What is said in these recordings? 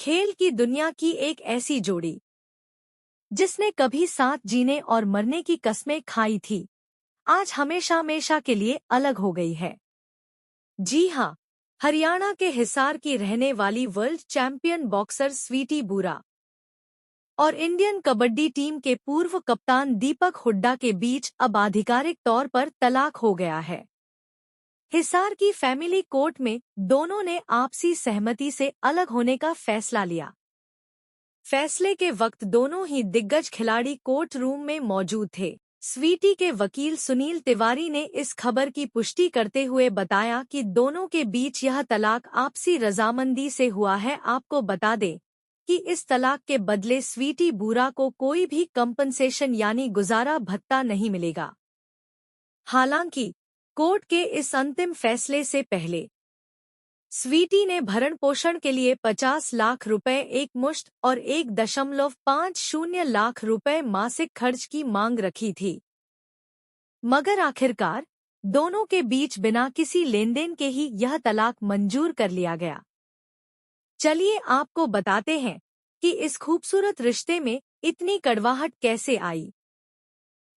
खेल की दुनिया की एक ऐसी जोड़ी जिसने कभी साथ जीने और मरने की कस्में खाई थी, आज हमेशा हमेशा के लिए अलग हो गई है। जी हाँ, हरियाणा के हिसार की रहने वाली वर्ल्ड चैंपियन बॉक्सर स्वीटी बुरा और इंडियन कबड्डी टीम के पूर्व कप्तान दीपक हुड्डा के बीच अब आधिकारिक तौर पर तलाक हो गया है। हिसार की फैमिली कोर्ट में दोनों ने आपसी सहमति से अलग होने का फैसला लिया। फैसले के वक्त दोनों ही दिग्गज खिलाड़ी कोर्ट रूम में मौजूद थे। स्वीटी के वकील सुनील तिवारी ने इस खबर की पुष्टि करते हुए बताया कि दोनों के बीच यह तलाक आपसी रजामंदी से हुआ है। आपको बता दें कि इस तलाक के बदले स्वीटी बुरा को कोई भी कंपनसेशन यानी गुजारा भत्ता नहीं मिलेगा। हालांकि कोर्ट के इस अंतिम फैसले से पहले स्वीटी ने भरण पोषण के लिए 50 लाख रुपए एक मुश्त और 1.50 लाख रुपए मासिक खर्च की मांग रखी थी, मगर आखिरकार दोनों के बीच बिना किसी लेनदेन के ही यह तलाक मंजूर कर लिया गया। चलिए आपको बताते हैं कि इस खूबसूरत रिश्ते में इतनी कड़वाहट कैसे आई।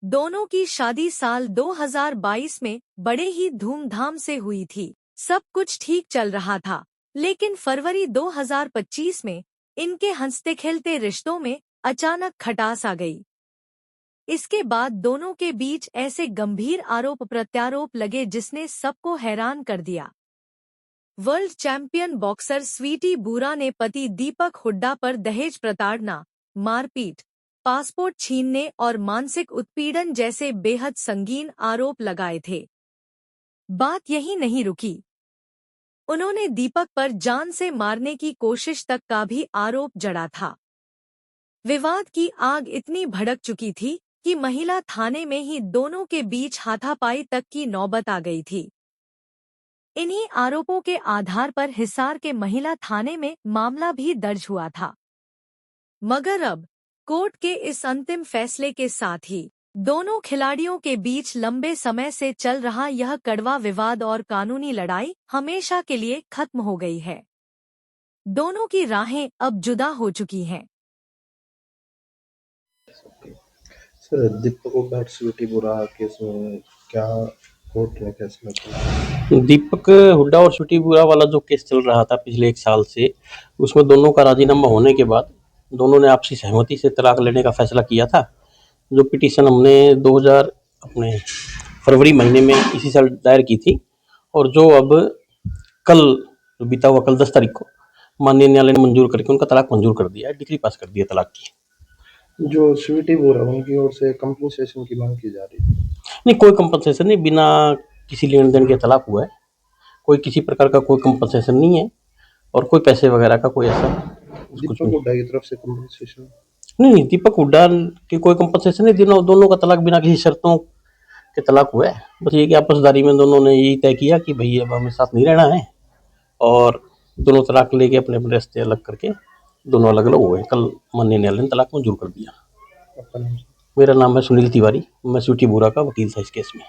दोनों की शादी साल 2022 में बड़े ही धूमधाम से हुई थी। सब कुछ ठीक चल रहा था, लेकिन फरवरी 2025 में इनके हंसते खेलते रिश्तों में अचानक खटास आ गई। इसके बाद दोनों के बीच ऐसे गंभीर आरोप प्रत्यारोप लगे जिसने सबको हैरान कर दिया। वर्ल्ड चैंपियन बॉक्सर स्वीटी बुरा ने पति दीपक हुड्डा पर दहेज प्रताड़ना, मारपीट, पासपोर्ट छीनने और मानसिक उत्पीड़न जैसे बेहद संगीन आरोप लगाए थे। बात यही नहीं रुकी, उन्होंने दीपक पर जान से मारने की कोशिश तक का भी आरोप जड़ा था। विवाद की आग इतनी भड़क चुकी थी कि महिला थाने में ही दोनों के बीच हाथापाई तक की नौबत आ गई थी। इन्हीं आरोपों के आधार पर हिसार के महिला थाने में मामला भी दर्ज हुआ था। मगर अब कोर्ट के इस अंतिम फैसले के साथ ही दोनों खिलाड़ियों के बीच लंबे समय से चल रहा यह कड़वा विवाद और कानूनी लड़ाई हमेशा के लिए खत्म हो गई है। दोनों की राहें अब जुदा हो चुकी हैं। सर, दीपक हुड्डा और स्वीटी बुरा केस में क्या कोर्ट ने फैसला किया? दीपक हुड्डा और स्वीटी बुरा वाला जो केस चल रहा था पिछले 1 साल से, उसमें दोनों का राजीनामा होने के बाद दोनों ने आपसी सहमति से तलाक लेने का फैसला किया था। जो पिटीशन हमने 2000 अपने फरवरी महीने में इसी साल दायर की थी और जो अब कल बीता हुआ कल 10 तारीख को माननीय न्यायालय ने मंजूर करके उनका तलाक मंजूर कर दिया है, डिग्री पास कर दिया तलाक की। जो स्वीटी बुरा उनकी ओर से कंपनसेशन की मांग की जा रही है। नहीं, कोई कंपनसेशन नहीं, बिना किसी लेन देन के तलाक हुआ है। कोई किसी प्रकार का कोई कंपनसेशन नहीं है और कोई पैसे वगैरह का कोई ऐसा कुछ दीपक हुड्डा की तरफ से कंपनसेशन नहीं, दीपक हुड्डा की कोई कंपनसेशन नहीं। दोनों का तलाक बिना किसी शर्तों के तलाक हुआ है। बस ये कि आपसदारी में दोनों ने यही तय किया कि भाई अब हमें साथ नहीं रहना है और दोनों तलाक लेके अपने अपने रास्ते अलग करके दोनों अलग अलग हुए। कल माननीय न्यायालय ने तलाक मंजूर कर दिया। आपका नाम? मेरा नाम है सुनील तिवारी, मैं स्वीटी बुरा का वकील था इस केस में।